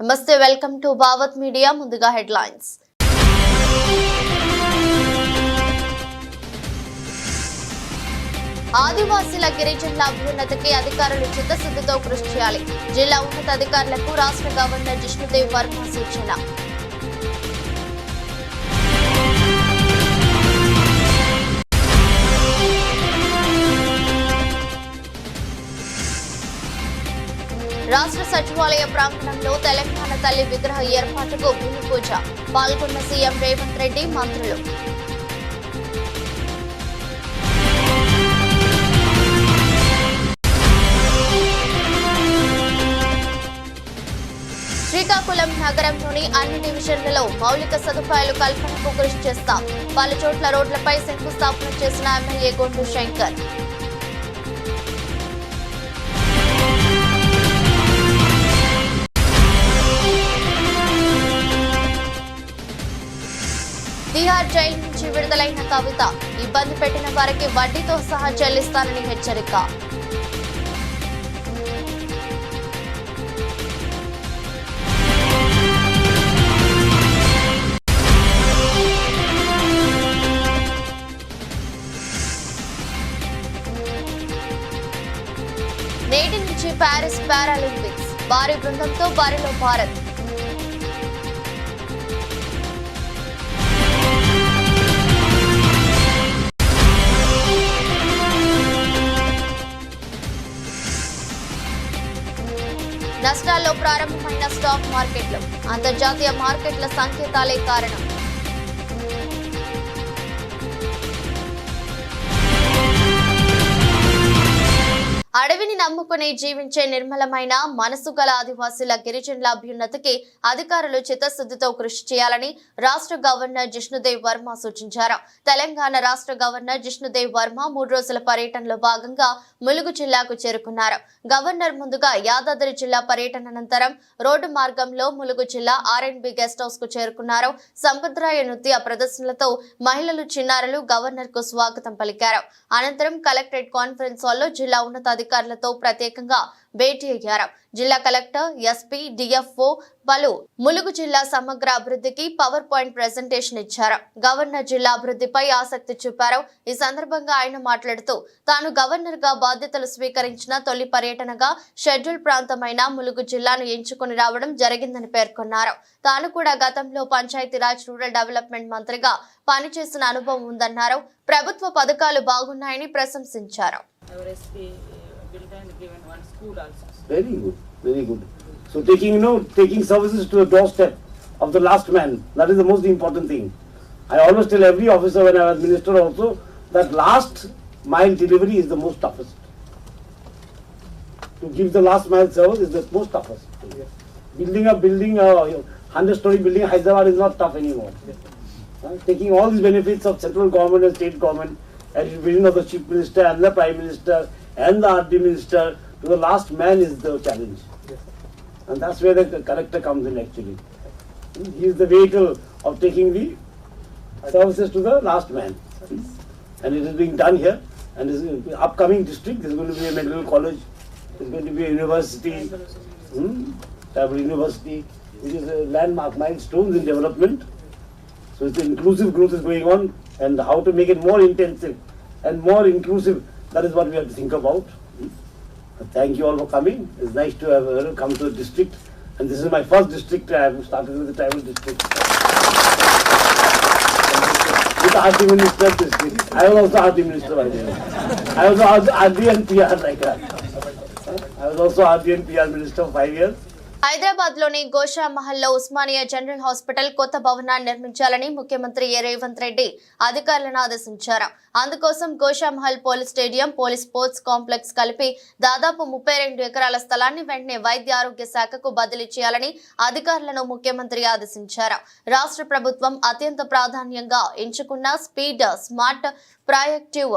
నమస్తే welcome to Bhavat media ముందుగా headlines ఆదివాసీల గిరిజనుల అభ్యున్నతికి అధికారులు చిత్తశుద్ధితో కృషి చేయాలి జిల్లా ఉన్నతాధికారులకు రాష్ట్ర గవర్నర్ జిష్ణుదేవ్ వర్మ సూచన రాష్ట్ర సచివాలయ ప్రాంగణంలో తెలంగాణ తల్లి విగ్రహ ఏర్పాటుకు భూమి పూజ పాల్గొన్న సీఎం రేవంత్ రెడ్డి మంత్రులు శ్రీకాకుళం నగరంలోని అన్ని డివిజన్లలో మౌలిక సదుపాయాలు కల్పనకు కృషి చేస్తాం పలు చోట్ల రోడ్లపై శంకుస్థాపన చేసిన ఎమ్మెల్యే గొండు శంకర్ తిహార్ జైలు నుంచి విడుదలైన కవిత ఇబ్బంది పెట్టిన వారికి వడ్డీతో సహా చెల్లిస్తానని హెచ్చరిక నేటి నుంచి ప్యారిస్ పారాలింపిక్స్ భారీ బృందంతో బరిలో భారత్ నష్టాల్లో ప్రారంభమైన స్టాక్ మార్కెట్లు అంతర్జాతీయ మార్కెట్ల సంకేతాలే కారణం అడవిని నమ్ముకుని జీవించే నిర్మలమైన మనసు గల ఆదివాసీల గిరిజనుల అభ్యున్నతికి అధికారులు చిత్తశుద్ధితో కృషి చేయాలని రాష్ట్ర గవర్నర్ జిష్ణుదేవ్ వర్మ సూచించారు తెలంగాణ రాష్ట్ర గవర్నర్ జిష్ణుదేవ్ వర్మ 3 రోజుల పర్యటనలో భాగంగా ములుగు జిల్లాకు చేరుకున్నారు గవర్నర్ ముందుగా యాదాద్రి జిల్లా పర్యటన అనంతరం రోడ్డు మార్గంలో ములుగు జిల్లా R&B గెస్ట్ హౌస్ కు చేరుకున్నారు సంప్రదాయ నృత్య ప్రదర్శనలతో మహిళలు చిన్నారులు గవర్నర్ కు స్వాగతం పలికారు అనంతరం కలెక్టరేట్ కాన్ఫరెన్స్ హాల్లో జిల్లా ఉన్నతాధికారులతో ప్రత్యేకంగా భేటీ అయ్యారు జిల్లా కలెక్టర్ ఎస్పీ డిఎఫ్ఓ పలు ములుగు జిల్లా సమగ్ర అభివృద్ధికి పవర్ పాయింట్ ప్రెజెంటేషన్ ఇచ్చారు గవర్నర్ జిల్లా అభివృద్ధిపై ఆసక్తి చూపారు ఈ సందర్భంగా ఆయన మాట్లాడుతూ తాను గవర్నర్ గా బాధ్యతలు స్వీకరించిన తొలి పర్యటనగా షెడ్యూల్ ప్రాంతమైన ములుగు జిల్లాను ఎంచుకుని రావడం జరిగిందని పేర్కొన్నారు తాను కూడా గతంలో పంచాయతీరాజ్ రూరల్ డెవలప్మెంట్ మంత్రిగా పనిచేసిన అనుభవం ఉందన్నారు ప్రభుత్వ పథకాలు బాగున్నాయని ప్రశంసించారు Very good, very good. So taking services to the doorstep of the last man, that is the most important thing. I always tell every officer when I was minister also that last mile delivery is the most toughest. To give the last mile service is the most toughest. Building a 100-story building in Hyderabad is not tough anymore. Taking all these benefits of central government and state government at the vision of the chief minister and the prime minister and the RD minister to the last man is the challenge. Yes. And that's where the collector comes in actually. He is the vehicle of taking the services to the last man. And it is being done here. And this is upcoming district, there is going to be a medical college, there is going to be a university, Tribal University, which is a landmark milestones in development. So it's inclusive growth is going on, and how to make it more intensive and more inclusive, that is what we have to think about. Thank you all for coming. It's nice to have come to the district, and this is my first district. I have started with the tribal district. With the RD Minister district. I was also RD Minister by the way. I was RD and PR like that. I was also RD and PR Minister for 5 years. Hyderabad లోని గోషా మహల్లో Osmania general hospital కొత్త భవనాన్ని నిర్మించాలని ముఖ్యమంత్రి రేవంత్ రెడ్డి అధికారులను ఆదేశించారు అందుకోసం Gosha Mahal police stadium police sports complex కలిపి దాదాపు 32 ఎకరాల స్థలాన్ని వెంటనే వైద్య ఆరోగ్య శాఖకు బదిలీ చేయాలని అధికారులను ముఖ్యమంత్రి ఆదేశించారు రాష్ట్ర ప్రభుత్వం అత్యంత ప్రాధాన్యంగా ఎంచుకున్న speed smart proactive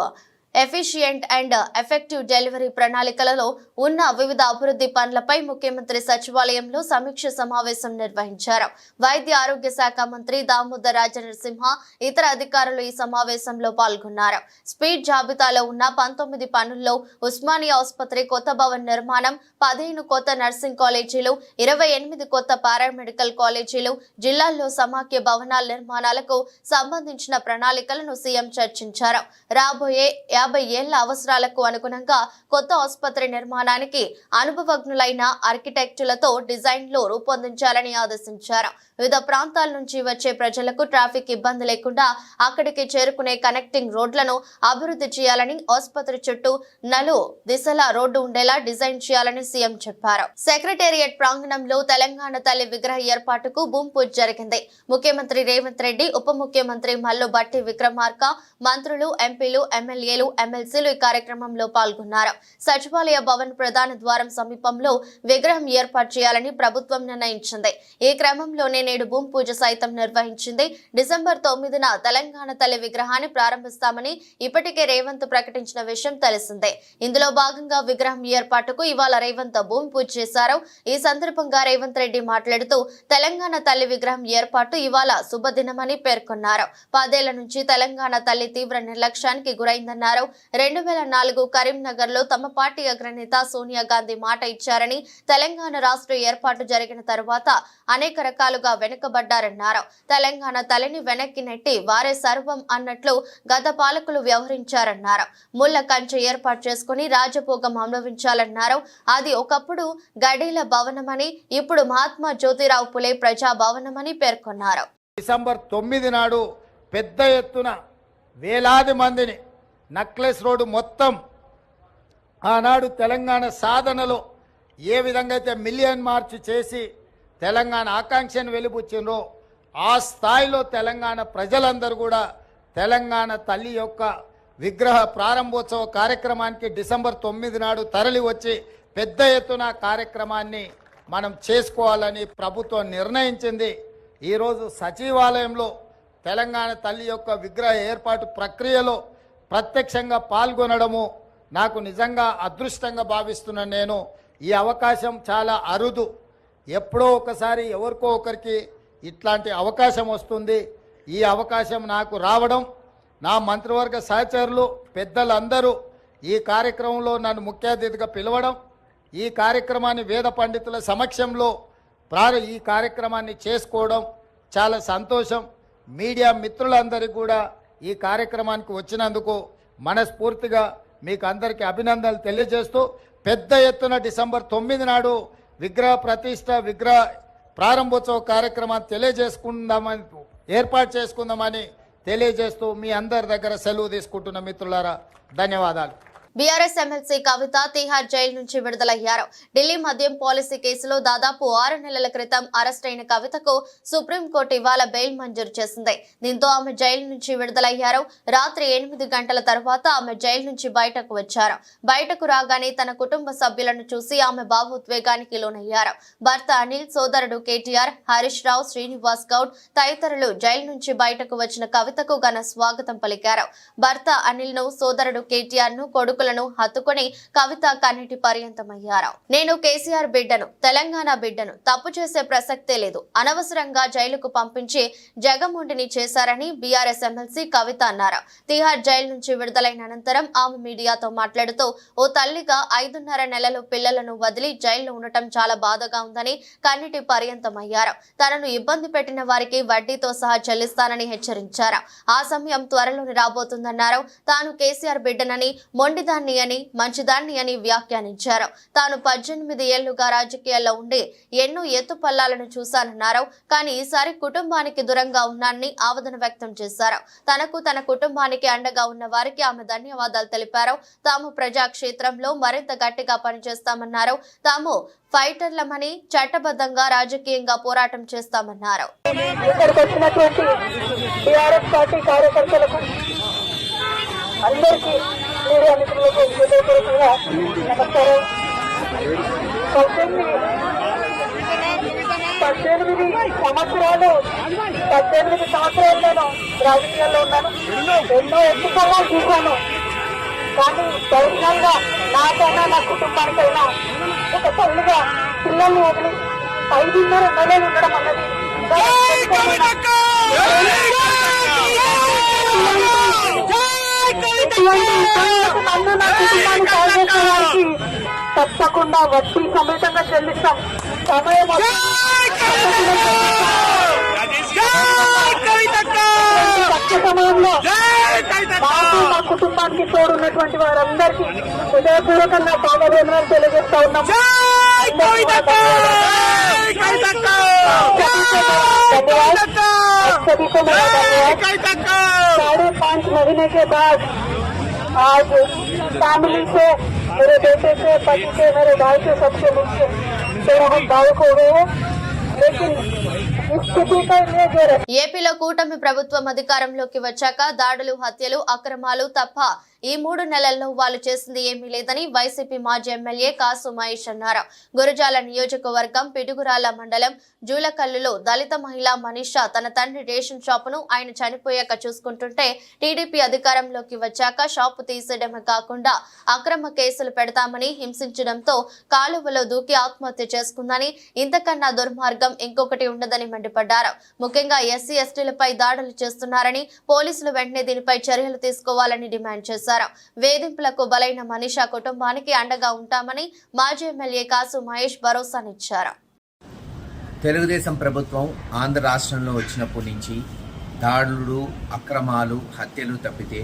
efficient and effective delivery ప్రణాళికలలో ఉన్న వివిధ అభివృద్ధి పనులపై ముఖ్యమంత్రి సచివాలయంలో సమీక్ష సమావేశం నిర్వహించారు. వైద్య ఆరోగ్య శాఖ మంత్రి దామోదర్ రాజనరసింహ ఇతర అధికారులు ఈ సమావేశంలో పాల్గొన్నారు. స్పీడ్ జాబితాలో ఉన్న 19 పనుల్లో ఉస్మానియా ఆసుపత్రి కొత్త భవన్ నిర్మాణం, 15 కొత్త నర్సింగ్ కాలేజీలు, 28 కొత్త పారామెడికల్ కాలేజీలు, జిల్లాల్లో సమాఖ్య భవనాల నిర్మాణాలకు సంబంధించిన ప్రణాళికలను సీఎం చర్చించారు. రాబోయే 50 ఏళ్ల అవసరాలకు అనుగుణంగా కొత్త ఆసుపత్రి నిర్మాణానికి అనుభవజ్ఞులైన ఆర్కిటెక్టులతో డిజైన్లు రూపొందించాలని ఆదేశించారు. వివిధ ప్రాంతాల నుంచి వచ్చే ప్రజలకు ట్రాఫిక్ ఇబ్బంది లేకుండా అక్కడికి చేరుకునే కనెక్టింగ్ రోడ్లను అభివృద్ధి చేయాలని, ఆసుపత్రి చుట్టూ నలు దిశల రోడ్డు ఉండేలా డిజైన్ చేయాలని సీఎం చెప్పారు. సెక్రటేరియట్ ప్రాంగణంలో తెలంగాణ తల్లి విగ్రహ ఏర్పాటుకు భూమి పూజ జరిగింది. ముఖ్యమంత్రి రేవంత్ రెడ్డి, ఉప ముఖ్యమంత్రి మల్లు భట్టి విక్రమార్క, మంత్రులు, ఎంపీలు, ఎమ్మెల్యేలు, ఎమ్మెల్సీలు ఈ కార్యక్రమంలో పాల్గొన్నారు. సచివాలయ భవన్ ప్రధాన ద్వారం సమీపంలో విగ్రహం ఏర్పాటు చేయాలని ప్రభుత్వం నిర్ణయించింది. ఈ క్రమంలోనే నేడు భూమి పూజ సైతం నిర్వహించింది. డిసెంబర్ 9న తెలంగాణ తల్లి విగ్రహాన్ని ప్రారంభిస్తామని ఇప్పటికే రేవంత్ ప్రకటించిన విషయం తెలిసిందే. ఇందులో భాగంగా విగ్రహం ఏర్పాటుకు ఇవాళ రేవంత్ భూమి పూజ చేశారు. ఈ సందర్భంగా రేవంత్ రెడ్డి మాట్లాడుతూ తెలంగాణ తల్లి విగ్రహం ఏర్పాటు ఇవాళ శుభదినమని పేర్కొన్నారు. 10 ఏళ్ల నుంచి తెలంగాణ తల్లి తీవ్ర నిర్లక్ష్యానికి గురైందన్నారు. 2004 కరీంనగర్ లో తమ పార్టీ అగ్రనేత సోనియా గాంధీ మాట ఇచ్చారని, తెలంగాణ రాష్ట్ర ఏర్పాటు జరిగిన తరువాత అనేక రకాలుగా వెనుకబడ్డారన్నారు. తెలంగాణ తల్లిని వెనక్కి నెట్టి వారే సర్వం అన్నట్లు గత పాలకులు వ్యవహరించారన్నారు. ముళ్ల కంచె ఏర్పాటు చేసుకుని రాజభోగం అనుభవించాలన్నారు. అది ఒకప్పుడు గడీల భవనమని, ఇప్పుడు మహాత్మా జ్యోతిరావు పులే ప్రజా భవనమని పేర్కొన్నారు. డిసెంబర్ 9 నాడు పెద్ద ఎత్తున వేలాది మందిని నక్లెస్ రోడ్డు మొత్తం ఆనాడు తెలంగాణ సాధనలో ఏ విధంగా అయితే మిలియన్ మార్చ్ చేసి తెలంగాణ ఆకాంక్షను వెలిబుచ్చిండ్రో ఆ స్థాయిలో తెలంగాణ ప్రజలందరూ కూడా తెలంగాణ తల్లి యొక్క విగ్రహ ప్రారంభోత్సవ కార్యక్రమానికి డిసెంబర్ 9 నాడు తరలి వచ్చి పెద్ద ఎత్తున కార్యక్రమాన్ని మనం చేసుకోవాలని ప్రభుత్వం నిర్ణయించింది. ఈరోజు సచివాలయంలో తెలంగాణ తల్లి యొక్క విగ్రహ ఏర్పాటు ప్రక్రియలో ప్రత్యక్షంగా పాల్గొనడము నాకు నిజంగా అదృష్టంగా భావిస్తున్నాను. నేను ఈ అవకాశం చాలా అరుదు. ఎప్పుడో ఒకసారి ఎవరికో ఒకరికి ఇట్లాంటి అవకాశం వస్తుంది. ఈ అవకాశం నాకు రావడం, నా మంత్రివర్గ సహచరులు పెద్దలందరూ ఈ కార్యక్రమంలో నన్ను ముఖ్య అతిథిగా పిలవడం, ఈ కార్యక్రమాన్ని వేద పండితుల సమక్షంలో ఈ కార్యక్రమాన్ని చేసుకోవడం చాలా సంతోషం. మీడియా మిత్రులందరికీ కూడా ఈ కార్యక్రమానికి వచ్చినందుకు మనస్ఫూర్తిగా మీకు అందరికీ అభినందనలు తెలియజేస్తూ పెద్ద ఎత్తున డిసెంబర్ 9 నాడు విగ్రహ ప్రతిష్ట, విగ్రహ ప్రారంభోత్సవ కార్యక్రమాన్ని ఏర్పాటు చేసుకుందామని తెలియజేస్తూ మీ అందరి దగ్గర సెలవు తీసుకుంటున్న మిత్రులారా ధన్యవాదాలు. బీఆర్ఎస్ ఎమ్మెల్సీ కవిత తిహార్ జైలు నుంచి విడుదలయ్యారు. ఢిల్లీ మద్యం పాలసీ కేసులో దాదాపు 6 నెలల క్రితం అరెస్ట్ అయిన కవితకు సుప్రీంకోర్టు ఇవాళ బెయిల్ మంజూరు చేసింది. దీంతో ఆమె జైలు నుంచి విడుదలయ్యారు. రాత్రి 8 గంటల తర్వాత ఆమె జైలు నుంచి బయటకు వచ్చారు. బయటకు రాగానే తన కుటుంబ సభ్యులను చూసి ఆమె భావోద్వేగానికి లోనయ్యారు. భర్త అనిల్, సోదరుడు కేటీఆర్, హరీష్ రావు, శ్రీనివాస్ గౌడ్ తదితరులు జైలు నుంచి బయటకు వచ్చిన కవితకు ఘన స్వాగతం పలికారు. భర్త అనిల్ ను, సోదరుడు కేటీఆర్ ను, కొడుకులను హత్తుకొని కవిత కన్నీటి పర్యంతమయ్యారు. నేను కేసీఆర్ బిడ్డను, తెలంగాణ బిడ్డను, తప్పు చేసే ప్రసక్తే లేదు. అనవసరంగా జైలుకు పంపించి జగముండిని చేశారని బీఆర్ఎస్ ఎమ్మెల్సీ కవిత అన్నారు. తిహార్ జైలు నుంచి విడుదలైన అనంతరం ఆమె మీడియాతో మాట్లాడుతూ ఓ తల్లిగా 5.5 నెలలు పిల్లలను వదిలి జైల్లో ఉండటం చాలా బాధగా ఉందని కన్నీటి పర్యంతమయ్యారు. తనను ఇబ్బంది పెట్టిన వారికి వడ్డీతో సహా చెల్లిస్తానని హెచ్చరించారు. ఆ సమయం త్వరలోనే రాబోతుందన్నారు. తాను కేసీఆర్ బిడ్డనని, మొండిదాన్ని అని, మంచిదాన్ని అని వ్యాఖ్యానించారు. తాను 18 ఏళ్లుగా రాజకీయాల్లో ఉండి ఎన్నో ఎత్తుపల్లాలను చూశానన్నారు. కానీ ఈసారి కుటుంబానికి దూరంగా ఉన్నానని ఆవేదన వ్యక్తం చేశారు. తనకు, తన కుటుంబానికి అండగా ఉన్న వారికి ఆమె ధన్యవాదాలు తెలిపారు. తాము ప్రజాక్షేత్రంలో మరింత గట్టిగా పనిచేస్తామన్నారు. తాము ఫైటర్లమని, చట్టబద్ధంగా రాజకీయంగా పోరాటం చేస్తామన్నారు. అందరికీ మీడియా మిత్రులకు హృదయపూర్వకంగా నమస్కారం. 18 సంవత్సరాలు నేను రాజకీయాల్లో ఉన్నాను. ఎన్నో ఎత్తుకోవాలని చూశాను. కానీ పర్సనల్ గా నాకైనా నా కుటుంబానికైనా ఒక తల్లిగా పిల్లల్ని వదిలి 5.5 నెలలు ఉండడం అన్నది నన్ను నా కుటుంబాన్ని సాధించడానికి తప్పకుండా వడ్డీ సమేతంగా చెల్లిస్తాం. సమయం తక్కువ సమయంలో మాకు మా కుటుంబానికి తోడున్నటువంటి వారందరికీ హృదయపూర్వకంగా పాదవేదనలు తెలియజేస్తా ఉన్నాం. 5.5 महीने के बाद आज फैमिली से, मेरे बेटे से, पति से, मेरे भाई से, सबसे मिलके थोड़ा हम भावुक हो गए हैं. लेकिन इस स्थिति का ये जो ఏపీలో కూటమి ప్రభుత్వం అధికారంలోకి వచ్చాక దాడులు, హత్యలు, అక్రమాలు తప్ప ఈ 3 నెలల్లో వాళ్ళు చేసింది ఏమీ లేదని వైసీపీ మాజీ ఎమ్మెల్యే కాసు మహేష్ అన్నారు. గురజాల నియోజకవర్గం పిడుగురాళ్ల మండలం జూలకల్లులో దళిత మహిళ మనీషా తన తండ్రి రేషన్ షాపును ఆయన చనిపోయాక చూసుకుంటుంటే టీడీపీ అధికారంలోకి వచ్చాక షాపు తీసేయడమే కాకుండా అక్రమ కేసులు పెడతామని హింసించడంతో కాలువలో దూకి ఆత్మహత్య చేసుకుందని, ఇంతకన్నా దుర్మార్గం ఇంకొకటి ఉండదని మండిపడ్డారు. ముఖ్యంగా ఎస్సీ ఎస్టీలపై దాడులు చేస్తున్నారని, పోలీసులు వెంటనే దీనిపై చర్యలు తీసుకోవాలని డిమాండ్ చేశారు. వేధింపులకు బలైన మనీషా కుటుంబానికి అండగా ఉంటామని మాజీ ఎమ్మెల్యే కాసు మహేష్ భరోసానిచ్చారు. తెలుగుదేశం ప్రభుత్వం ఆంధ్ర రాష్ట్రంలో వచ్చినప్పటి నుంచి దాడులు, అక్రమాలు, హత్యలు తప్పితే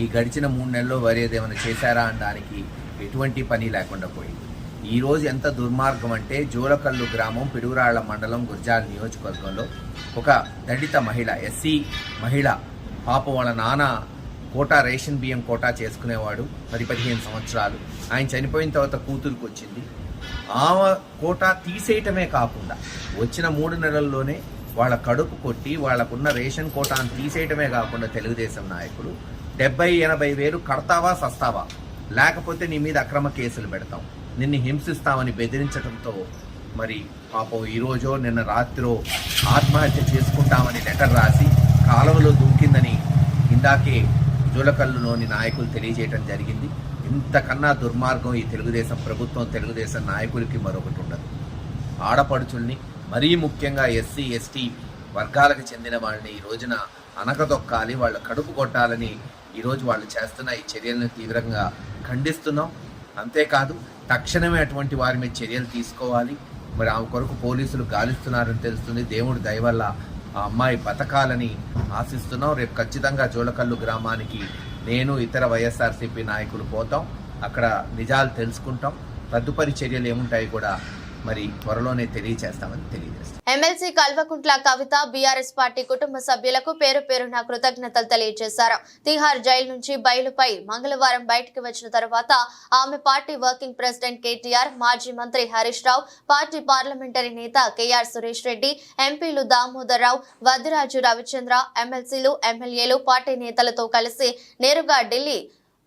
ఈ గడిచిన 3 నెలల్లో వరేదేమైనా చేశారా అనడానికి ఎటువంటి పని లేకుండా పోయింది. ఈరోజు ఎంత దుర్మార్గం అంటే జూలకల్లు గ్రామం పిడుగురాళ్ల మండలం గుర్జాల నియోజకవర్గంలో ఒక దళిత మహిళ, ఎస్సీ మహిళ, పాప వాళ్ళ నాన్న కోటా రేషన్ బియ్యం కోటా చేసుకునేవాడు, 15 సంవత్సరాలు. ఆయన చనిపోయిన తర్వాత కూతురికి వచ్చింది. ఆమె కోటా తీసేయటమే కాకుండా వచ్చిన 3 నెలల్లోనే వాళ్ళ కడుపు కొట్టి వాళ్ళకున్న రేషన్ కోటాను తీసేయటమే కాకుండా తెలుగుదేశం నాయకులు 70-80 వేలు కడతావా సస్తావా, లేకపోతే నీ మీద అక్రమ కేసులు పెడతాం, నిన్ను హింసిస్తామని బెదిరించడంతో మరి పాపం ఈరోజో నిన్న రాత్రో ఆత్మహత్య చేసుకుంటామని లెటర్ రాసి కాలువలో దూకిందని ఇందాకే జూలకల్లులోని నాయకులు తెలియజేయడం జరిగింది. ఇంతకన్నా దుర్మార్గం ఈ తెలుగుదేశం ప్రభుత్వం, తెలుగుదేశం నాయకులకి మరొకటి ఉండదు. ఆడపడుచుల్ని, మరీ ముఖ్యంగా ఎస్సీ ఎస్టీ వర్గాలకు చెందిన వాళ్ళని ఈ రోజున అనకదొక్కాలి, వాళ్ళ కడుపు కొట్టాలని ఈరోజు వాళ్ళు చేస్తున్న ఈ చర్యలను తీవ్రంగా ఖండిస్తున్నాం. అంతేకాదు తక్షణమే అటువంటి వారి మీద చర్యలు తీసుకోవాలి. మరి ఆమె కొరకు పోలీసులు గాలిస్తున్నారని తెలుస్తుంది. దేవుడి దయ వల్ల ఆ అమ్మాయి బతకాలని ఆశిస్తున్నాం. రేపు ఖచ్చితంగా జూలకల్లు గ్రామానికి నేను, ఇతర వైఎస్ఆర్సీపీ నాయకులు పోతాం. అక్కడ నిజాలు తెలుసుకుంటాం. తదుపరి చర్యలు ఏముంటాయి కూడా మరి త్వరలోనే తెలియజేస్తామని తెలియజేస్తాం. MLC Kalvakuntla Kavitha BRS party కుటుంబ సభ్యులకు పేరు పేరున కృతజ్ఞతలు తెలియజేశారు. తిహార్ జైలు నుంచి బయలుపై మంగళవారం బయటకు వచ్చిన తర్వాత ఆమె పార్టీ వర్కింగ్ ప్రెసిడెంట్ కేటీఆర్, మాజీ మంత్రి హరీష్ రావు, పార్టీ పార్లమెంటరీ నేత కేఆర్ సురేష్ రెడ్డి, ఎంపీలు దామోదర్ రావు, వద్దిరాజు రవిచంద్ర, ఎమ్మెల్సీలు, ఎమ్మెల్యేలు, పార్టీ నేతలతో కలిసి నేరుగా ఢిల్లీ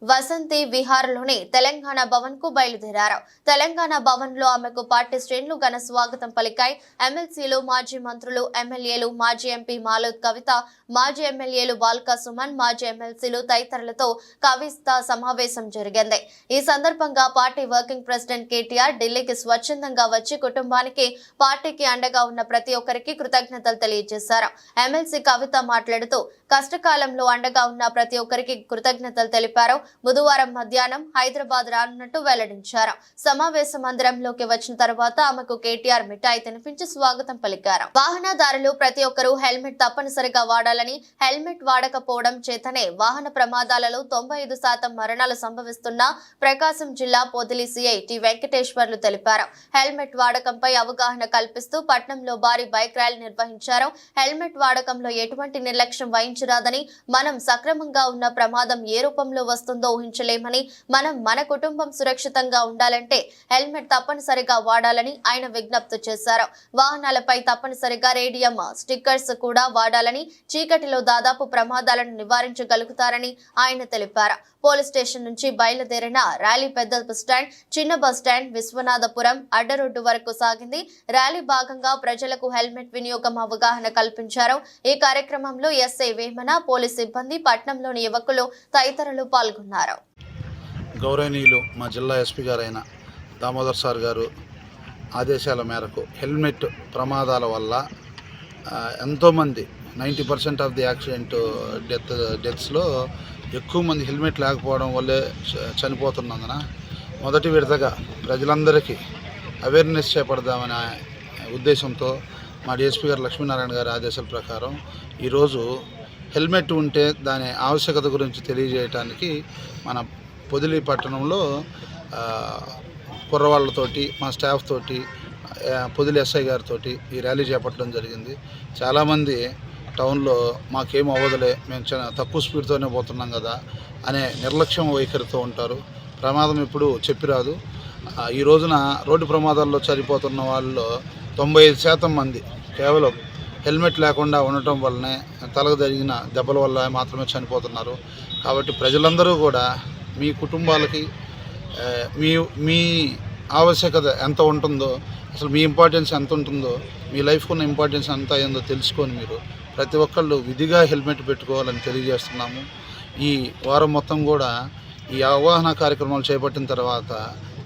వసంతి విహార్లోని తెలంగాణ భవన్ కు బయలుదేరారు. తెలంగాణ భవన్ లో ఆమెకు పార్టీ శ్రేణులు ఘన స్వాగతం పలికాయి. ఎమ్మెల్సీలు, మాజీ మంత్రులు, ఎమ్మెల్యేలు, మాజీ ఎంపీ మాలోద్ కవిత, మాజీ ఎమ్మెల్యేలు బాల్కా సుమన్, మాజీ ఎమ్మెల్సీలు తదితరులతో కవిత సమావేశం జరిగింది. ఈ సందర్భంగా పార్టీ వర్కింగ్ ప్రెసిడెంట్ కేటీఆర్ ఢిల్లీకి స్వచ్ఛందంగా వచ్చి కుటుంబానికి, పార్టీకి అండగా ఉన్న ప్రతి ఒక్కరికి కృతజ్ఞతలు తెలియజేశారు. ఎమ్మెల్సీ కవిత మాట్లాడుతూ కష్టకాలంలో అండగా ఉన్న ప్రతి ఒక్కరికి కృతజ్ఞతలు తెలిపారు. బుధవారం మధ్యాహ్నం హైదరాబాద్ రానున్నట్టు వెల్లడించారు. సమావేశ మందిరంలోకి వచ్చిన తర్వాత ఆమెకు కేటీఆర్ మిఠాయి తినిపించి స్వాగతం పలికారు. వాహనదారులు ప్రతి ఒక్కరూ హెల్మెట్ తప్పనిసరిగా వాడాలని, హెల్మెట్ వాడకపోవడం చేతనే వాహన ప్రమాదాలలో 95% మరణాలు సంభవిస్తున్న ప్రకాశం జిల్లా పొదిలి సిఐ టి వెంకటేశ్వర్లు తెలిపారు. హెల్మెట్ వాడకంపై అవగాహన కల్పిస్తూ పట్నంలో భారీ బైక్ ర్యాలీ నిర్వహించారు. హెల్మెట్ వాడకంలో ఎటువంటి నిర్లక్ష్యం వహించరాదని, మనం సక్రమంగా ఉన్న ప్రమాదం ఏ రూపంలో వస్తుందో ఊహించలేమని, మనం మన కుటుంబం సురక్షితంగా ఉండాలంటే హెల్మెట్ తప్పనిసరిగా వాడాలని ఆయన విజ్ఞప్తి చేశారు. వాహనాలపై తప్పనిసరిగా రేడియం స్టిక్కర్స్ కూడా వాడాలని, చీకటిలో దాదాపు ప్రమాదాలను నివారించగలుగుతారని ఆయన తెలిపారు. పోలీస్ స్టేషన్ నుంచి బయలుదేరిన ర్యాలీ పెద్ద బస్టాండ్, చిన్న బస్టాండ్, విశ్వనాథపురం అడ్డరోడ్డు వరకు సాగింది. ర్యాలీ భాగంగా ప్రజలకు హెల్మెట్ వినియోగం అవగాహన కల్పించారు. ఈ కార్యక్రమంలో ఎస్ఐ వేమన, పోలీస్ సిబ్బంది, పట్నంలోని యువకులు తదితరులు పాల్గొన్నారు. గౌరవనీయులు మా జిల్లా ఎస్పీ గారైన దామోదర్ సార్ గారు ఆదేశాల మేరకు హెల్మెట్ ప్రమాదాల వల్ల ఎంతోమంది 90% ఆఫ్ ది యాక్సిడెంట్ డెత్స్లో ఎక్కువ మంది హెల్మెట్ లేకపోవడం వల్లే చనిపోతున్నందున మొదటి విడతగా ప్రజలందరికీ అవేర్నెస్ చేపడదామనే ఉద్దేశంతో మా డిఎస్పీ గారు లక్ష్మీనారాయణ గారి ఆదేశాల ప్రకారం ఈరోజు హెల్మెట్ ఉంటే దాని ఆవశ్యకత గురించి తెలియజేయడానికి మన పొదిలి పట్టణంలో కుర్రవాళ్ళతోటి మా స్టాఫ్ తోటి పొదిలి ఎస్ఐ గారితో ఈ ర్యాలీ చేపట్టడం జరిగింది. చాలామంది టౌన్లో మాకేం అవ్వదులే, మేము తక్కువ స్పీడ్తోనే పోతున్నాం కదా అనే నిర్లక్ష్యం వైఖరితో ఉంటారు. ప్రమాదం ఎప్పుడు చెప్పిరాదు. ఈ రోజున రోడ్డు ప్రమాదాల్లో చనిపోతున్న వాళ్ళలో 95% మంది కేవలం హెల్మెట్ లేకుండా ఉండటం వల్లనే తలకు జరిగిన దెబ్బల వల్ల మాత్రమే చనిపోతున్నారు. కాబట్టి ప్రజలందరూ కూడా మీ కుటుంబాలకి మీ ఆవశ్యకత ఎంత ఉంటుందో, అసలు మీ ఇంపార్టెన్స్ ఎంత ఉంటుందో, మీ లైఫ్కి ఉన్న ఇంపార్టెన్స్ ఎంత అయిందో తెలుసుకొని మీరు ప్రతి ఒక్కళ్ళు విధిగా హెల్మెట్ పెట్టుకోవాలని తెలియజేస్తున్నాము. ఈ వారం మొత్తం కూడా ఈ అవగాహన కార్యక్రమాలు చేపట్టిన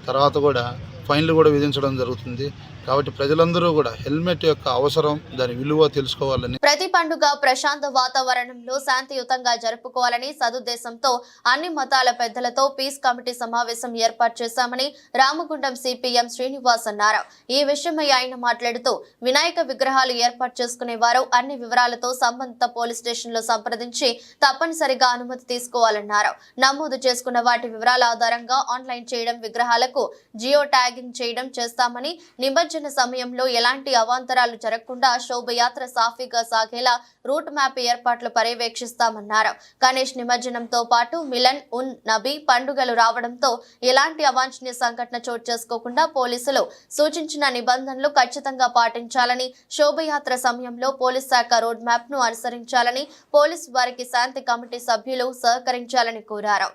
తర్వాత కూడా ఫైన్లు కూడా విధించడం జరుగుతుంది. కాబట్టి ప్రజలందరూ కూడా హెల్మెట్ యొక్క అవసరం, దాని విలువ తెలుసుకోవాలని, ప్రతి పండుగ ప్రశాంత వాతావరణంలో శాంతియుతంగా జరుపుకోవాలని సదుద్దేశంతో అన్ని మతాల పెద్దలతో పీస్ కమిటీ సమావేశం ఏర్పాటు చేశామని రామగుండం సిపిఎం శ్రీనివాస్ అన్నారు. ఈ విషయమై ఆయన మాట్లాడుతూ వినాయక విగ్రహాలు ఏర్పాటు చేసుకునే వారు అన్ని వివరాలతో సంబంధిత పోలీస్ స్టేషన్లో సంప్రదించి తప్పనిసరిగా అనుమతి తీసుకోవాలన్నారు. నమోదు చేసుకున్న వాటి వివరాల ఆధారంగా ఆన్లైన్ చేయడం, విగ్రహాలకు జియో ట్యాగింగ్ చేయడం చేస్తామని, నిమజ్జన సమయంలో ఎలాంటి అవాంతరాలు జరగకుండా శోభయాత్ర సాఫీగా సాగేలా రూట్ మ్యాప్ ఏర్పాట్లు పర్యవేక్షిస్తామన్నారు. గణేష్ నిమజ్జనంతో పాటు మిలన్ ఉన్ నబీ పండుగలు రావడంతో ఎలాంటి అవాంఛనీయ సంఘటన చోటు చేసుకోకుండా పోలీసులు సూచించిన నిబంధనలు ఖచ్చితంగా పాటించాలని, శోభయాత్ర సమయంలో పోలీస్ శాఖ రోడ్ మ్యాప్ ను అనుసరించాలని, పోలీసు వారికి శాంతి కమిటీ సభ్యులు సహకరించాలని కోరారు.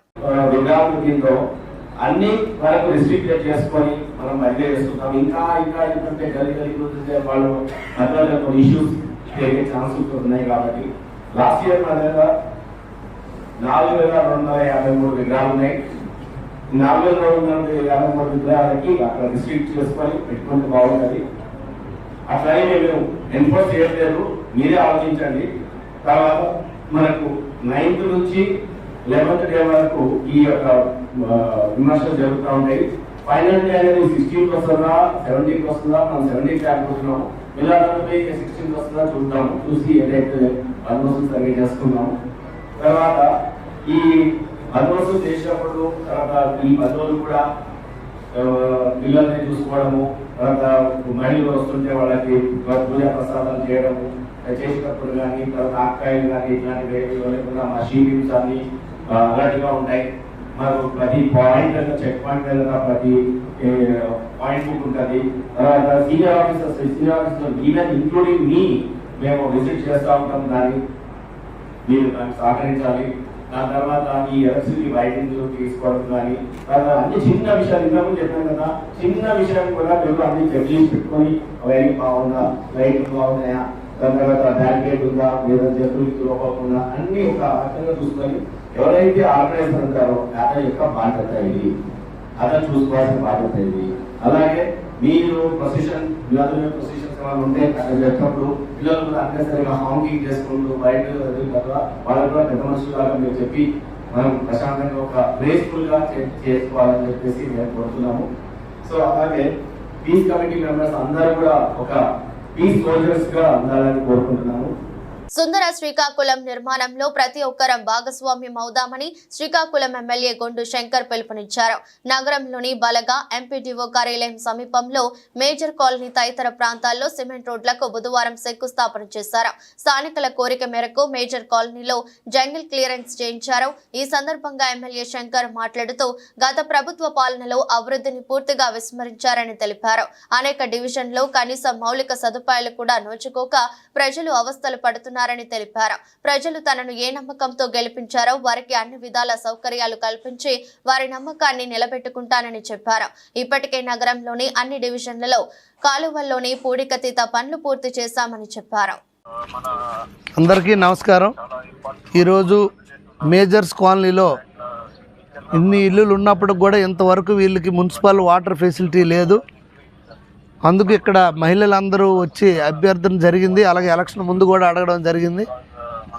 అన్ని వరకు రిస్ట్రిక్టెడ్ చేసుకొని మనం బయట చేస్తున్నాం. ఇంకా ఎందుకంటే గలి వాళ్ళు మధ్యలో కొన్ని ఇష్యూస్ జరిగే ఛాన్సెస్ ఉన్నాయి. కాబట్టి లాస్ట్ ఇయర్ మన దగ్గర 4253 విగ్రహాలు ఉన్నాయి. 4253 విగ్రహాలకి అక్కడ రిస్ట్రిక్ట్ చేసుకొని పెట్టుకుంటే బాగుంటుంది. అట్లాగే మేము ఎన్ఫోర్స్ చేయట్లేదు, మీరే ఆలోచించండి. తర్వాత మనకు 9th నుంచి 11th డే వరకు ఈ యొక్క విమర్శలు జరుగుతూ ఉంటాయి. ఫైనల్ డే అనేది 16th వస్తుందా 17th వస్తుందా, మనం 17th అనుకుంటున్నాము. మిలాదున్నబి 16th వస్తుందా చూద్దాము, చూసి ఏదైతే బందోబస్తు సర్వే చేసుకున్నాము. తర్వాత ఈ బందోబస్తు చేసినప్పుడు తర్వాత ఈ బంధువులు కూడా పిల్లల్ని చూసుకోవడము, తర్వాత మహిళలు వస్తుంటే వాళ్ళకి పూజా ప్రసాదాలు చేయడము చేసినప్పుడు కానీ, తర్వాత ఆక్కాయలు కానీ ఇట్లాంటివి లేకుండా మా షీటింగ్స్ అన్ని అలర్ట్గా ఉంటాయి. మనకు ప్రతి పాయింట్ చెక్ పాయింట్ దగ్గర ప్రతి పాయింట్ బుక్ ఉంటుంది. తర్వాత సీనియర్ ఆఫీసర్ ఈవెన్ ఇంక్లూడింగ్ మీ మేము విజిట్ చేస్తూ ఉంటాం. మీరు దానికి సహకరించాలి. దాని తర్వాత ఈ ఎలక్ట్రిసిటీ వైరింగ్ తీసుకోవడం కానీ, తర్వాత అన్ని చిన్న విషయాలు ఇంతకుముందు చెప్పాను కదా, చిన్న విషయాన్ని కూడా మీరు అన్ని చెక్ చేసి పెట్టుకొని వైరింగ్ బాగుందా, లైట్లు బాగున్నాయా, దాని తర్వాత బ్యారికేడ్ ఉందా, లేదా జంతువులకి లోపకుండా అన్ని ఒక రకంగా చూసుకొని ఎవరైతే ఆర్గనైజర్ ఉంటారో అతని యొక్క బాధ్యత ఇది, అతను చూసుకోవాల్సిన బాధ్యత ఇది. అలాగే మీరు ప్రొసెషన్ ప్రొసెషన్స్ ఏమైనా ఉంటే అక్కడ చెప్పినప్పుడు పిల్లలు కూడా అన్నెసరిగా హాంకింగ్ చేసుకుంటూ బయట వాళ్ళకు కూడా పెద్ద మనుషులాగా మీరు చెప్పి మనం ప్రశాంతంగా ఒక గ్రేస్ఫుల్ గా చేసుకోవాలని చెప్పేసి మేము కోరుతున్నాము. సో అలాగే పీస్ కమిటీ మెంబర్స్ అందరూ కూడా ఒక పీస్ సోల్జర్స్ గా ఉండాలని కోరుకుంటున్నాము. సుందర శ్రీకాకుళం నిర్మాణంలో ప్రతి ఒక్కరం భాగస్వామ్యం అవుదామని శ్రీకాకుళం ఎమ్మెల్యే గొండు శంకర్ పిలుపునిచ్చారు. నగరంలోని బలగా ఎంపీడీఓ కార్యాలయం సమీపంలో మేజర్ కాలనీ తదితర ప్రాంతాల్లో సిమెంట్ రోడ్లకు బుధవారం శంకుస్థాపన చేశారు. స్థానికుల కోరిక మేరకు మేజర్ కాలనీలో జంగిల్ క్లియరెన్స్ చేయించారు. ఈ సందర్భంగా ఎమ్మెల్యే శంకర్ మాట్లాడుతూ గత ప్రభుత్వ పాలనలో అభివృద్ధిని పూర్తిగా విస్మరించారని తెలిపారు. అనేక డివిజన్లో కనీస మౌలిక సదుపాయాలు కూడా నోచుకోక ప్రజలు అవస్థలు పడుతున్నారు తెలిపారు. ప్రజలు తనను ఏ నమ్మకంతో గెలిపించారో వారికి అన్ని విధాల సౌకర్యాలు కల్పించి వారి నమ్మకాన్ని నిలబెట్టుకుంటానని చెప్పారు. ఇప్పటికే నగరంలోని అన్ని డివిజన్లలో కాలువల్లోని పూడికతీత పనులు పూర్తి చేశామని చెప్పారు. అందరికీ నమస్కారం. ఈరోజు మేజర్స్ కాలనీలో ఇన్ని ఇల్లులు ఉన్నప్పుడు కూడా ఇంతవరకు వీళ్ళకి మున్సిపల్ వాటర్ ఫెసిలిటీ లేదు. అందుకు ఇక్కడ మహిళలందరూ వచ్చి అభ్యర్థన జరిగింది. అలాగే ఎలక్షన్ ముందు కూడా అడగడం జరిగింది.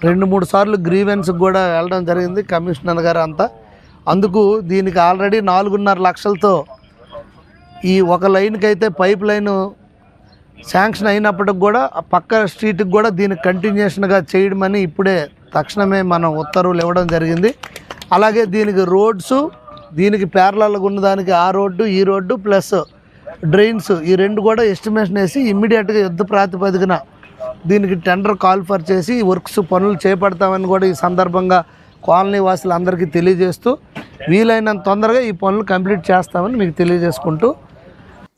2-3 సార్లు గ్రీవెన్స్కి కూడా వెళ్ళడం జరిగింది కమిషనర్ గారు అంతా. అందుకు దీనికి ఆల్రెడీ 4.5 లక్షలతో ఈ ఒక లైన్కి అయితే పైప్ లైన్ శాంక్షన్ అయినప్పటికి కూడా ఆ పక్క స్ట్రీట్కి కూడా దీనికి కంటిన్యూషన్గా చేయడమని ఇప్పుడే తక్షణమే మనం ఉత్తర్వులు ఇవ్వడం జరిగింది. అలాగే దీనికి రోడ్స్, దీనికి ప్యారలల్గా ఉన్నదానికి ఆ రోడ్డు, ఈ రోడ్డు ప్లస్ డ్రైన్స్, ఈ 2 కూడా ఎస్టిమేషన్ వేసి ఇమ్మీడియట్గా యుద్ధ ప్రాతిపదికన దీనికి టెండర్ కాల్ఫర్ చేసి వర్క్స్ పనులు చేపడతామని కూడా ఈ సందర్భంగా కాలనీ వాసులందరికీ తెలియజేస్తూ వీలైనంత తొందరగా ఈ పనులు కంప్లీట్ చేస్తామని మీకు తెలియజేసుకుంటూ,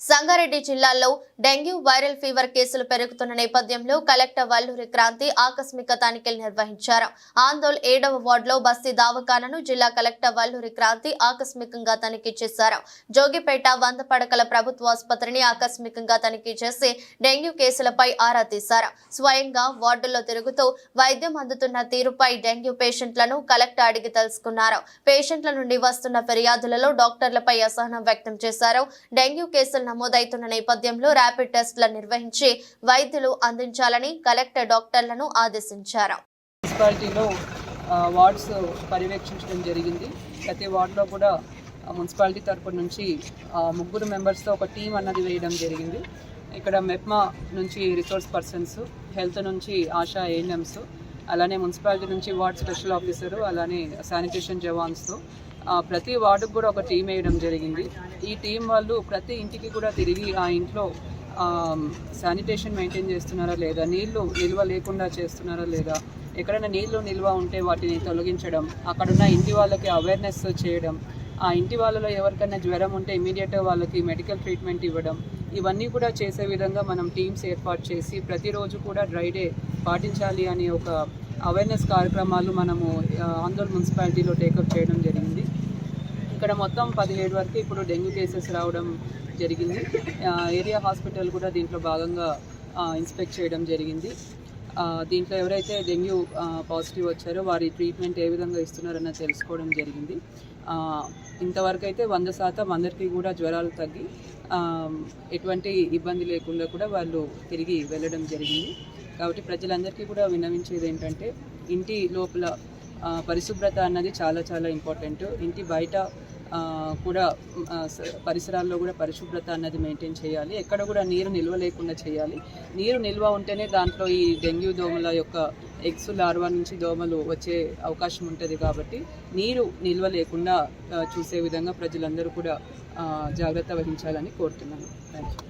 సంగారెడ్డి జిల్లాలో డెంగ్యూ వైరల్ ఫీవర్ కేసులు పెరుగుతున్న నేపథ్యంలో కలెక్టర్ వల్లూరి క్రాంతి ఆకస్మిక తనిఖీలు నిర్వహించారు. ఆందోళ్ 7వ వార్డులో బస్తీ దవాఖానాను జిల్లా కలెక్టర్ వల్లూరి క్రాంతి ఆకస్మికంగా తనిఖీ చేశారు. జోగిపేట 100 పడకల ప్రభుత్వ ఆసుపత్రిని ఆకస్మికంగా తనిఖీ చేసి డెంగ్యూ కేసులపై ఆరా తీశారు. స్వయంగా వార్డుల్లో తిరుగుతూ వైద్యం అందుతున్న తీరుపై డెంగ్యూ పేషెంట్లను కలెక్టర్ అడిగి తెలుసుకున్నారు. పేషెంట్ల నుండి వస్తున్న ఫిర్యాదులలో డాక్టర్లపై అసహనం వ్యక్తం చేశారు. డెంగ్యూ కేసులు నమోదవుతున్న నేపథ్యంలో ర్యాపిడ్ టెస్టులు నిర్వహించి వైద్యులు అందించాలని కలెక్టర్ డాక్టర్లను ఆదేశించారు. మున్సిపాలిటీలో వార్డ్స్ పర్యవేక్షించడం జరిగింది. ప్రతి వార్డులో కూడా మున్సిపాలిటీ తరపు నుంచి 3 మెంబర్స్తో ఒక టీం అన్నది వేయడం జరిగింది. ఇక్కడ మెప్మా నుంచి రిసోర్స్ పర్సన్స్, హెల్త్ నుంచి ఆశా ఏఎన్ఎంస్, అలానే మున్సిపాలిటీ నుంచి వార్డ్ స్పెషల్ ఆఫీసరు, అలానే శానిటేషన్ జవాన్స్తో ప్రతి వార్డుకు కూడా ఒక టీం వేయడం జరిగింది. ఈ టీం వాళ్ళు ప్రతి ఇంటికి కూడా తిరిగి ఆ ఇంట్లో శానిటేషన్ మెయింటైన్ చేస్తున్నారా లేదా, నీళ్లు నిల్వ లేకుండా చేస్తున్నారా లేదా, ఎక్కడైనా నీళ్లు నిల్వ ఉంటే వాటిని తొలగించడం, అక్కడున్న ఇంటి వాళ్ళకి అవేర్నెస్ చేయడం, ఆ ఇంటి వాళ్ళలో ఎవరికైనా జ్వరం ఉంటే ఇమీడియట్గా వాళ్ళకి మెడికల్ ట్రీట్మెంట్ ఇవ్వడం, ఇవన్నీ కూడా చేసే విధంగా మనం టీమ్స్ ఏర్పాటు చేసి ప్రతిరోజు కూడా డ్రై డే పాటించాలి అని ఒక అవేర్నెస్ కార్యక్రమాలు మనము ఆందోళన మున్సిపాలిటీలో టేకప్ చేయడం జరిగింది. ఇక్కడ మొత్తం 17 వరకు ఇప్పుడు డెంగ్యూ కేసెస్ రావడం జరిగింది. ఏరియా హాస్పిటల్ కూడా దీంట్లో భాగంగా ఇన్స్పెక్ట్ చేయడం జరిగింది. దీంట్లో ఎవరైతే డెంగ్యూ పాజిటివ్ వచ్చారో వారి ట్రీట్మెంట్ ఏ విధంగా ఇస్తున్నారన్న తెలుసుకోవడం జరిగింది. ఇంతవరకు అయితే 100% అందరికీ కూడా జ్వరాలు తగ్గి ఎటువంటి ఇబ్బంది లేకుండా కూడా వాళ్ళు తిరిగి వెళ్ళడం జరిగింది. కాబట్టి ప్రజలందరికీ కూడా విన్నవించేది ఏంటంటే ఇంటి లోపల పరిశుభ్రత అన్నది చాలా చాలా ఇంపార్టెంట్. ఇంటి బయట కూడా పరిసరాల్లో కూడా పరిశుభ్రత అన్నది మెయింటైన్ చేయాలి. ఎక్కడ కూడా నీరు నిల్వ లేకుండా చేయాలి. నీరు నిల్వ ఉంటేనే దాంట్లో ఈ డెంగ్యూ దోమల యొక్క ఎగ్స్ లార్వా నుంచి దోమలు వచ్చే అవకాశం ఉంటుంది. కాబట్టి నీరు నిల్వ లేకుండా చూసే విధంగా ప్రజలందరూ కూడా జాగ్రత్త వహించాలని కోరుతున్నాను. Thank you.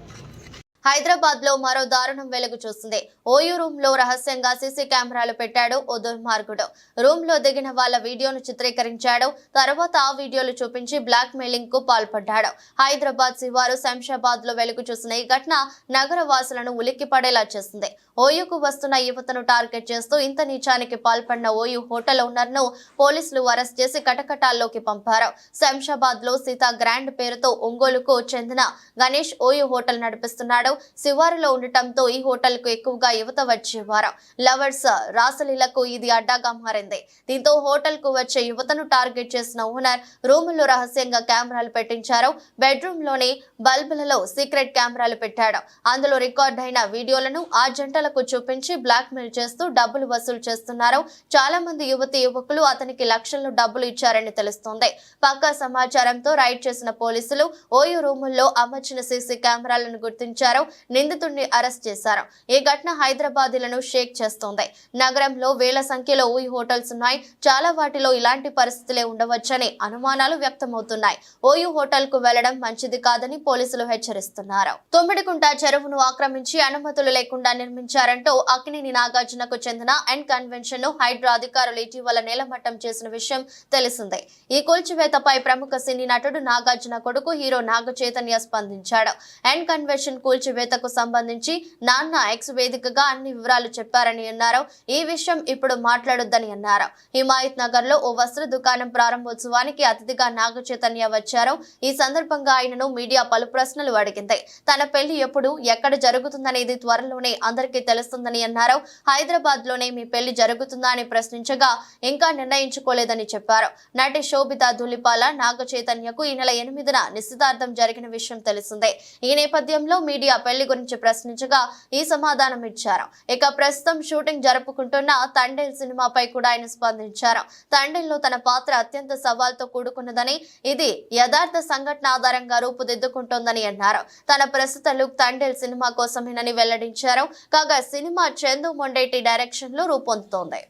హైదరాబాద్ లో మరో దారుణం వెలుగు చూసింది. ఓయూ రూమ్ లో రహస్యంగా సీసీ కెమెరాలు పెట్టాడు ఓ దుర్మార్గుడు. రూమ్ లో దిగిన వాళ్ళ వీడియోను చిత్రీకరించాడు. తర్వాత ఆ వీడియోలు చూపించి బ్లాక్ మెయిలింగ్ కు పాల్పడ్డాడు. హైదరాబాద్ శివారు శంషాబాద్ లో వెలుగు చూసిన ఈ ఘటన నగర వాసులను ఉలిక్కి పడేలా చేసింది. ఓయూకు వస్తున్న యువతను టార్గెట్ చేస్తూ ఇంత నీచానికి పాల్పడిన ఓయూ హోటల్ ఓనర్ ను పోలీసులు అరెస్ట్ చేసి కటకటాల్లోకి పంపారు. శంషాబాద్ లో సీతా గ్రాండ్ పేరుతో ఒంగోలుకు చెందిన గణేష్ ఓయూ హోటల్ నడిపిస్తున్నాడు. శివారులో ఉండటంతో ఈ హోటల్ కు ఎక్కువగా యువత వచ్చేవారు. లవర్స్ రాసలీలకు ఇది అడ్డాగా మారింది. దీంతో హోటల్ కు వచ్చే యువతను టార్గెట్ చేసిన ఓనర్ రూముల్లో రహస్యంగా కెమెరాలు పెట్టించారు. బెడ్రూమ్ లోని బల్బులలో సీక్రెట్ కెమెరాలు పెట్టాడు. అందులో రికార్డ్ అయిన వీడియోలను ఆ జంటలకు చూపించి బ్లాక్ మెయిల్ చేస్తూ డబ్బులు వసూలు చేస్తున్నారు. చాలా మంది యువతి యువకులు అతనికి లక్షల్లో డబ్బులు ఇచ్చారని తెలుస్తోంది. పక్కా సమాచారంతో రైడ్ చేసిన పోలీసులు ఓయూ రూముల్లో అమర్చిన సీసీ కెమెరాలను గుర్తించారు. నిందితుడిని అరెస్ట్ చేశారు. ఈ ఘటన హైదరాబాదీలను షేక్ చేస్తోంది. నగరంలో వేల సంఖ్యలో ఓయూ హోటల్స్ ఉన్నాయి. చాలా వాటిలో ఇలాంటి పరిస్థితులే ఉండవచ్చని అనుమానాలు వ్యక్తమవుతున్నాయి. ఓయూ హోటల్ కు వెళ్లడం మంచిది కాదని పోలీసులు హెచ్చరిస్తున్నారు. తొమ్మిడికుంట చెరువును ఆక్రమించి అనుమతులు లేకుండా నిర్మించారంటూ అక్కినేని నాగార్జునకు చెందిన ఎన్ కన్వెన్షన్ ను హైడ్రా అధికారులు ఇటీవల నేలమట్టం చేసిన విషయం తెలిసిందే. ఈ కూల్చివేతపై ప్రముఖ సినీ నటుడు నాగార్జున కొడుకు హీరో నాగ చైతన్య స్పందించాడు. ఎన్ కన్వెన్షన్ కూల్చివేత కూల్చివేతకు సంబంధించి నాన్న ఎక్స్ వేదికగా అన్ని వివరాలు చెప్పారని అన్నారు. ఈ విషయం ఇప్పుడు మాట్లాడొద్దని అన్నారు. హిమాయత్ నగర్ లో ఓ వస్త్ర దుకాణం ప్రారంభోత్సవానికి అతిథిగా నాగ చైతన్య వచ్చారు. ఈ సందర్భంగా ఆయనను మీడియా పలు ప్రశ్నలు అడిగింది. తన పెళ్లి ఎప్పుడు ఎక్కడ జరుగుతుందనేది త్వరలోనే అందరికీ తెలుస్తుందని అన్నారు. హైదరాబాద్ లోనే మీ పెళ్లి జరుగుతుందా అని ప్రశ్నించగా ఇంకా నిర్ణయించుకోలేదని చెప్పారు. నటి శోభిత ధులిపాల నాగ చైతన్యకు ఈ నెల 8న నిశ్చితార్థం జరిగిన విషయం తెలిసిందే. ఈ నేపథ్యంలో మీడియా పెళ్లి గురించి ప్రశ్నించగా ఈ సమాధానం ఇచ్చారు. ఇక ప్రస్తుతం షూటింగ్ జరుపుకుంటున్న తండేల్ సినిమాపై కూడా ఆయన స్పందించారు. తండేల్లో తన పాత్ర అత్యంత సవాల్తో కూడుకున్నదని, ఇది యథార్థ సంఘటన ఆధారంగా రూపుదిద్దుకుంటోందని అన్నారు. తన ప్రస్తుత లుక్ తండేల్ సినిమా కోసమేనని వెల్లడించారు. కాగా సినిమా చందు మొండేటి డైరెక్షన్ లో రూపొందుతోంది.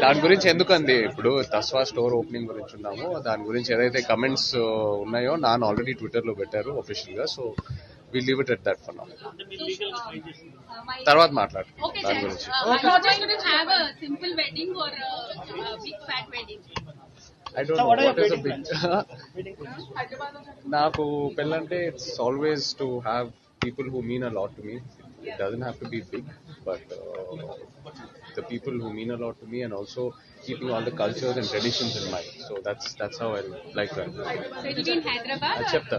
దాని గురించి ఎందుకండి, ఇప్పుడు తస్వా స్టోర్ ఓపెనింగ్ గురించి ఉన్నాము, దాని గురించి ఏదైతే కమెంట్స్ ఉన్నాయో నాన్న ఆల్రెడీ ట్విట్టర్ లో పెట్టారు ఒఫీషియల్ గా. So we leave it at that for now. తర్వాత మాట్లాడు దాని గురించి. I don't know what is a big నాకు పెళ్ళంటే it's always to have people who mean a lot to me. It doesn't have to be big, but the people who mean a lot to me, and also keeping all the cultures and traditions in mind. So that's how I like that. So it will be in Hyderabad. చెప్తా.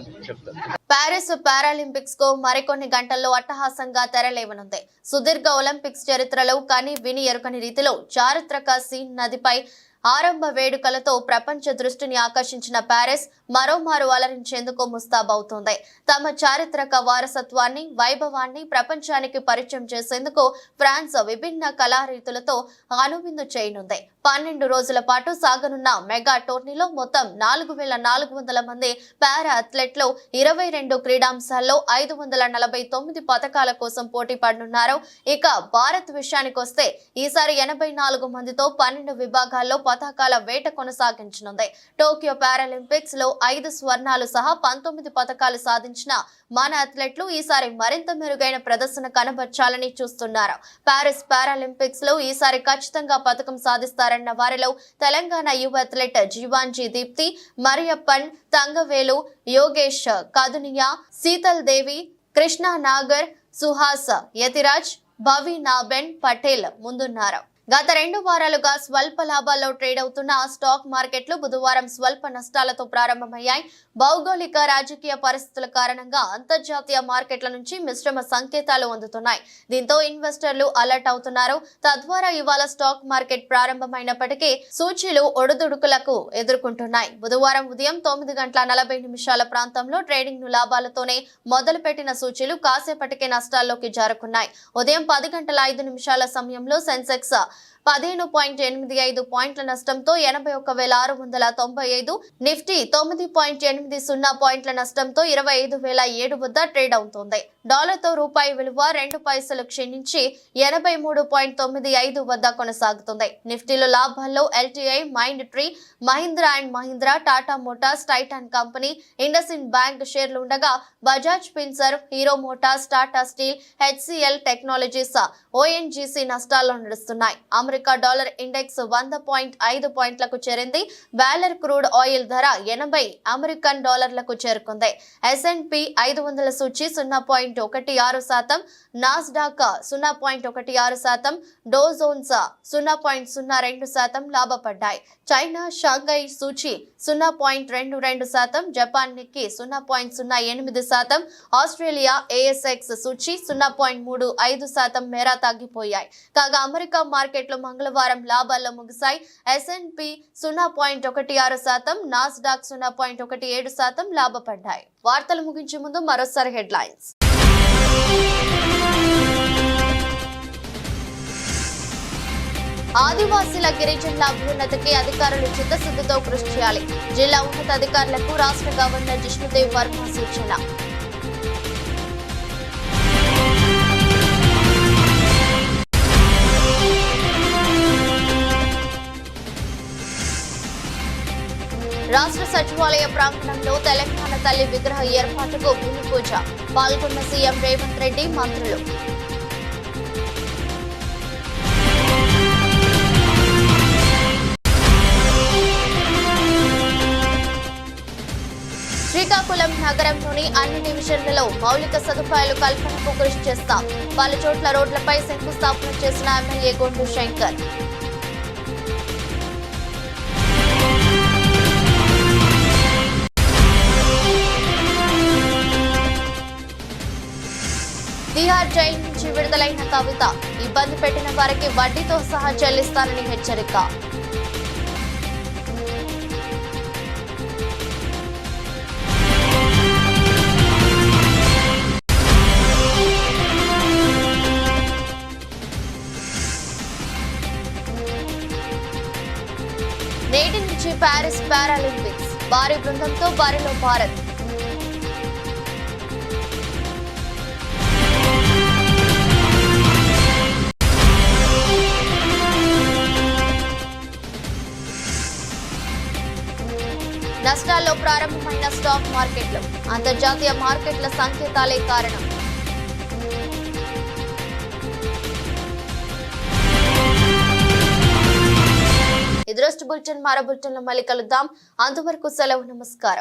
Paris Paralympics కు మరికొన్ని గంటల్లో అట్టహాసంగా తెరలేవనుంది. సుదీర్ఘ Olympics చరిత్రలో కానీ విని ఎరుకని రీతిలో చారిత్రక సీన్ నదిపై ఆరంభ వేడుకలతో ప్రపంచ దృష్టిని ఆకర్షించిన పారిస్ మరోమారు అలరించేందుకు ముస్తాబవుతోంది. తమ చారిత్రక వారసత్వాన్ని, వైభవాన్ని ప్రపంచానికి పరిచయం చేసేందుకు ఫ్రాన్స్ విభిన్న కళారీతులతో అనువిందు చేయనుంది. 12 రోజుల పాటు సాగనున్న మెగా టోర్నీలో మొత్తం 4400 మంది పారా అథ్లెట్లు 22 క్రీడాంశాల్లో 549 పథకాల కోసం పోటీ పడనున్నారు. ఇక భారత్ విషయానికొస్తే ఈసారి 84 మందితో 12 విభాగాల్లో పథకాల వేట కొనసాగించనుంది. టోక్యో పారాలింపిక్స్ లో 5 స్వర్ణాలు సహా 19 పథకాలు సాధించిన మన అథ్లెట్లు ఈసారి మరింత మెరుగైన ప్రదర్శన కనబర్చాలని చూస్తున్నారు. పారిస్ పారాలింపిక్స్ లో ఈసారి ఖచ్చితంగా పథకం సాధిస్తారన్న వారిలో తెలంగాణ యువ అథ్లెట్ జీవాంజీ దీప్తి, మరియప్పన్, తంగవేలు, యోగేష్ కదునియా, శీతల్ దేవి, కృష్ణా నాగర్, సుహాస్ యతిరాజ్, భవి నాబెన్ పటేల్ ముందున్నారు. గత 2 వారాలుగా స్వల్ప లాభాల్లో ట్రేడ్ అవుతున్న స్టాక్ మార్కెట్లు బుధవారం స్వల్ప నష్టాలతో ప్రారంభమయ్యాయి. భౌగోళిక రాజకీయ పరిస్థితుల కారణంగా అంతర్జాతీయ మార్కెట్ల నుంచి మిశ్రమ సంకేతాలు అందుతున్నాయి. దీంతో ఇన్వెస్టర్లు అలర్ట్ అవుతున్నారు. తద్వారా ఇవాళ స్టాక్ మార్కెట్ ప్రారంభమైనప్పటికీ సూచీలు ఒడుదుడుకులకు ఎదుర్కొంటున్నాయి. బుధవారం ఉదయం 9:40 ప్రాంతంలో ట్రేడింగ్ ను లాభాలతోనే మొదలుపెట్టిన సూచీలు కాసేపటికే నష్టాల్లోకి జారుకున్నాయి. ఉదయం 10:05 సమయంలో సెన్సెక్స్ 15.85 పాయింట్ల నష్టంతో 81,695, నిఫ్టీ 9.80 పాయింట్ల నష్టంతో 25,007 వద్ద ట్రేడ్ అవుతోంది. డాలర్తో రూపాయి విలువ 2 పైసలు క్షీణించి 83.95 వద్ద కొనసాగుతుంది. నిఫ్టీలో లాభాల్లో LTI, mind tree, Mahindra and Mahindra, Tata Motors, Titan company, IndusInd bank షేర్లు ఉండగా Bajaj Finserv, hero Motors, Tata steel, HCl technologies, ONGC నష్టాల్లో నడుస్తున్నాయి. అమెరికా డాలర్ ఇండెక్స్ 100.5 పాయింట్లకు చేరింది. వాలర్ క్రూడ్ ఆయిల్ ధర 80 అమెరికన్ డాలర్లకు చేరుకుంది. S&P 500 సూచీ 0.16%, నాస్డాక్ 0.16%, డో జోన్స్ 0.02% లాభపడ్డాయి. చైనా షాంఘై సూచీ 0.22%, జపాన్ నిక్కీ 0.08%, ఆస్ట్రేలియా ASX సూచీ 0.35% మేర తగ్గిపోయాయి. కాగా అమెరికా మార్కెట్లు మంగళవారం లాభాల్లో ముగిశాయి. S&P 0.16%, Nasdaq 0.17% లాభపడ్డాయి. వార్తలు ముగించే ముందు మరోసారి హెడ్లైన్స్. ఆదివాసీల గిరిజనుల అభ్యున్నతికి అధికారులు చిత్తశుద్ధితో కృషి చేయాలి. జిల్లా ఉన్నతాధికారులకు రాష్ట్ర గవర్నర్ జిష్ణుదేవ్ వర్మ సూచన. రాష్ట్ర సచివాలయ ప్రాంగణంలో తెలంగాణ తల్లి విగ్రహ ఏర్పాటుకు భూమి పూజ. పాల్గొన్న సీఎం రేవంత్ రెడ్డి, మంత్రులు. నగరంలోని అన్ని డివిజన్లలో మౌలిక సదుపాయాలు కల్పనకు కృషి చేస్తాం. పలు చోట్ల రోడ్లపై శంకుస్థాపన చేసిన ఎమ్మెల్యే గొండు శంకర్. తిహార్ జైలు నుంచి విడుదలైన కవిత ఇబ్బంది పెట్టిన వారికి వడ్డీతో సహా చెల్లిస్తానని హెచ్చరిక. నేటి నుంచి ప్యారిస్ పారాలింపిక్స్ భారీ బృందంతో బరిలో భారత్. నష్టాల్లో ప్రారంభమైన స్టాక్ మార్కెట్లు అంతర్జాతీయ మార్కెట్ల సంకేతాలే కారణం. ఇది రోజు బులెటిన్. మరో బులెటిన్లో మళ్ళీ కలుద్దాం. అంతవరకు సెలవు. నమస్కారం.